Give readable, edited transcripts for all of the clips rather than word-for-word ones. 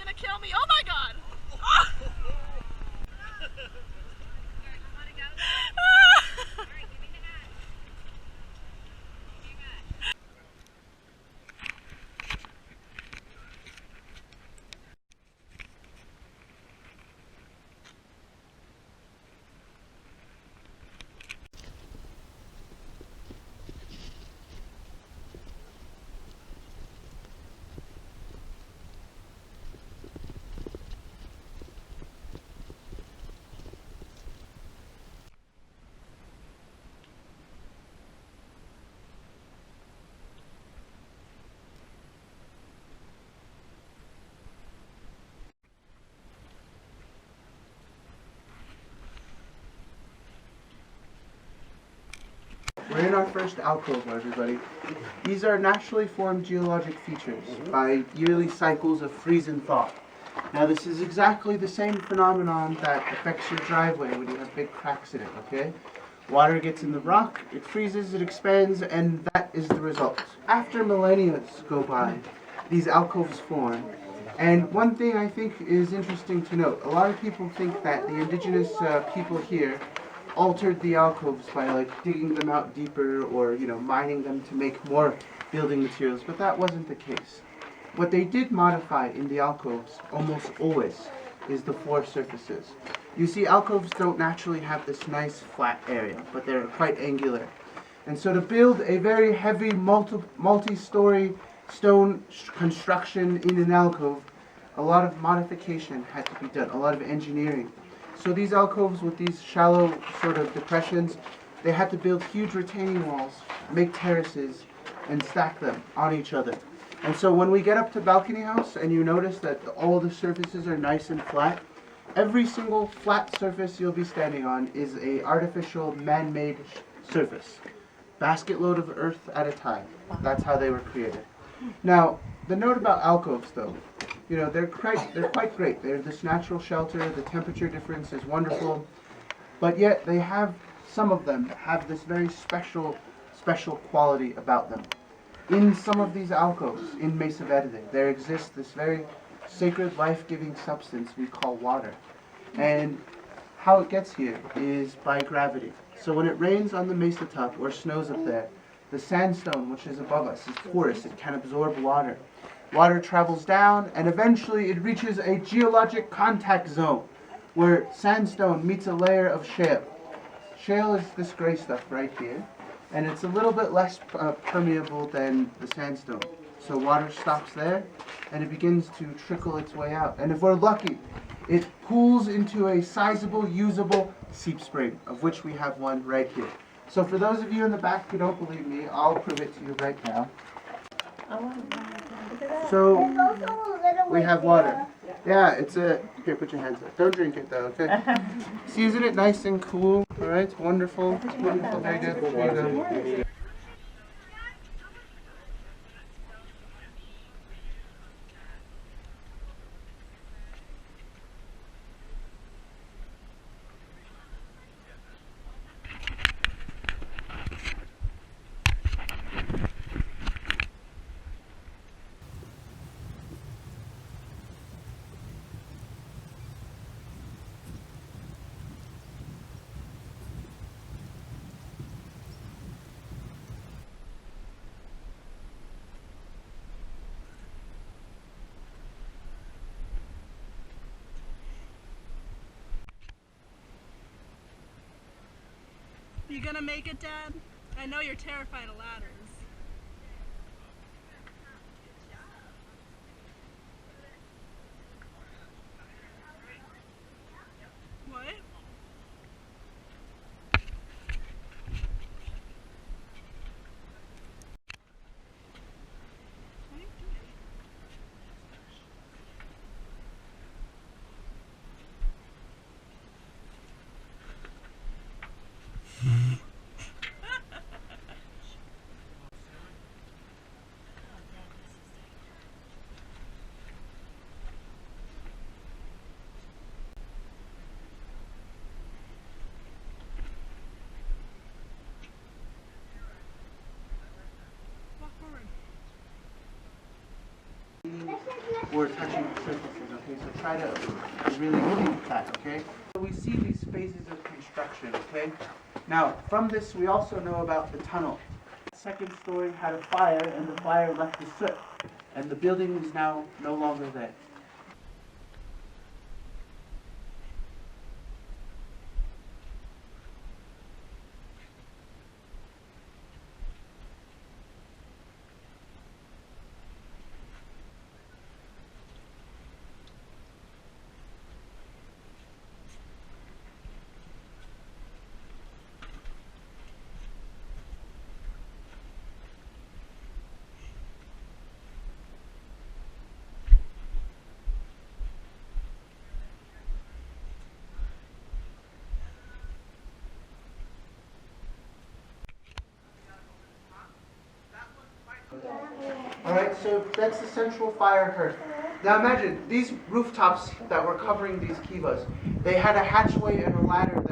gonna kill me. Oh my god! We're in our first alcove, everybody. These are naturally formed geologic features by yearly cycles of freeze and thaw. Now this is exactly the same phenomenon that affects your driveway when you have big cracks in it, okay? Water gets in the rock, it freezes, it expands, and that is the result. After millennia go by, these alcoves form. And one thing I think is interesting to note, a lot of people think that the indigenous people here altered the alcoves by like digging them out deeper or mining them to make more building materials, but that wasn't the case. What they did modify in the alcoves almost always is the floor surfaces. You see, alcoves don't naturally have this nice flat area, but they're quite angular. And so to build a very heavy multi-story stone construction in an alcove, a lot of modification had to be done, a lot of engineering. So these alcoves with these shallow sort of depressions, they had to build huge retaining walls, make terraces, and stack them on each other. And so when we get up to Balcony House and you notice that all the surfaces are nice and flat, every single flat surface you'll be standing on is a artificial man-made surface. Basket load of earth at a time. That's how they were created. Now, the note about alcoves though, they're quite great. They're this natural shelter, the temperature difference is wonderful, but yet some of them have this very special quality about them. In some of these alcoves, in Mesa Verde, there exists this very sacred, life-giving substance we call water. And how it gets here is by gravity. So when it rains on the mesa top or snows up there, the sandstone, which is above us, is porous. It can absorb water. Water travels down, and eventually it reaches a geologic contact zone where sandstone meets a layer of shale. Shale is this gray stuff right here, and it's a little bit less permeable than the sandstone. So water stops there, and it begins to trickle its way out. And if we're lucky, it pools into a sizable, usable seep spring, of which we have one right here. So for those of you in the back who don't believe me, I'll prove it to you right now. So we have water. Yeah, it's a, here, put your hands up. Don't drink it though, okay? See, isn't it nice and cool? All right, wonderful, wonderful, very good. There you go. You gonna make it, Dad? I know you're terrified of ladders. What? We're touching surfaces, Okay, so try to really keep that, okay? So we see these phases of construction, okay? Now, from this, we also know about the tunnel. The second story had a fire, and the fire left the soot, and the building is now no longer there. Alright, so that's the central fire hearth. Now imagine, these rooftops that were covering these kivas, they had a hatchway and a ladder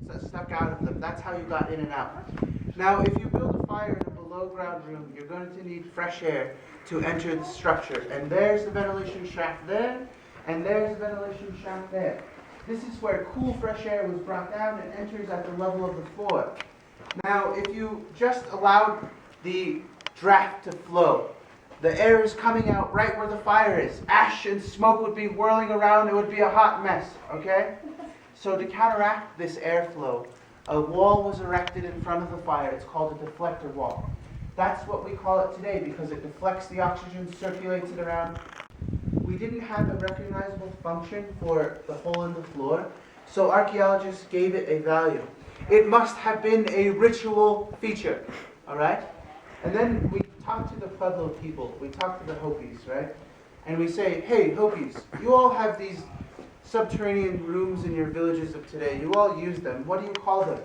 that stuck out of them. That's how you got in and out. Now, if you build a fire in a below ground room, you're going to need fresh air to enter the structure. And there's the ventilation shaft there, and there's the ventilation shaft there. This is where cool fresh air was brought down and enters at the level of the floor. Now, if you just allowed the draft to flow, the air is coming out right where the fire is. Ash and smoke would be whirling around. It would be a hot mess, okay? So to counteract this airflow, a wall was erected in front of the fire. It's called a deflector wall. That's what we call it today because it deflects the oxygen, circulates it around. We didn't have a recognizable function for the hole in the floor, so archaeologists gave it a value. It must have been a ritual feature, all right? And then we talk to the Pueblo people, we talk to the Hopis, right? And we say, hey, Hopis, you all have these subterranean rooms in your villages of today. You all use them. What do you call them?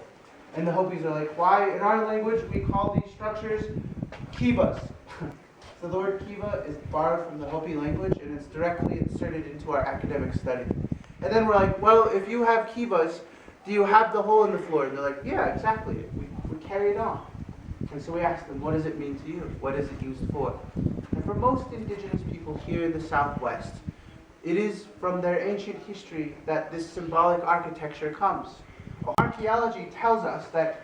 And the Hopis are like, why? In our language, we call these structures kivas. So the word kiva is borrowed from the Hopi language, and it's directly inserted into our academic study. And then we're like, well, if you have kivas, do you have the hole in the floor? And they're like, yeah, exactly. We carry it on. And so we asked them, what does it mean to you? What is it used for? And for most indigenous people here in the Southwest, it is from their ancient history that this symbolic architecture comes. Archaeology tells us that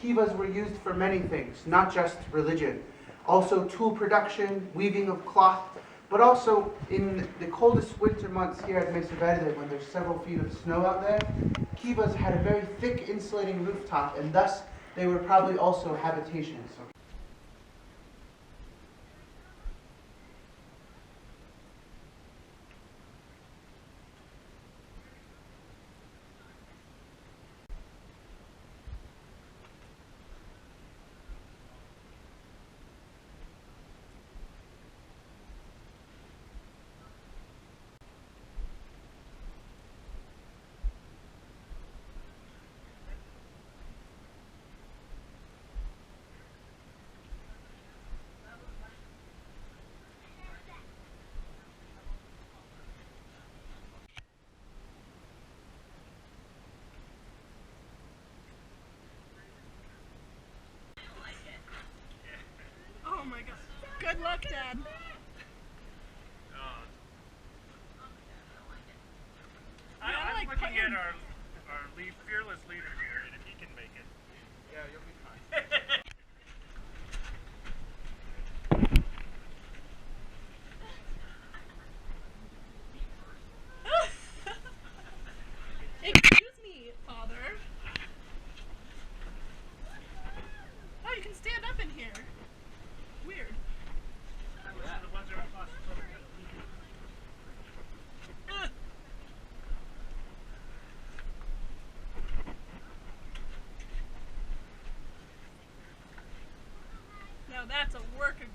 kivas were used for many things, not just religion. Also tool production, weaving of cloth, but also in the coldest winter months here at Mesa Verde, when there's several feet of snow out there, kivas had a very thick insulating rooftop, and thus they were probably also habitations. Oh my god. Good luck, Dad. I'm looking at our fearless leader here, and if he can make it, yeah, you'll be fine. Excuse me, Father. Oh, you can stand up in here. Weird. The ones that are across the front. Now that's a work of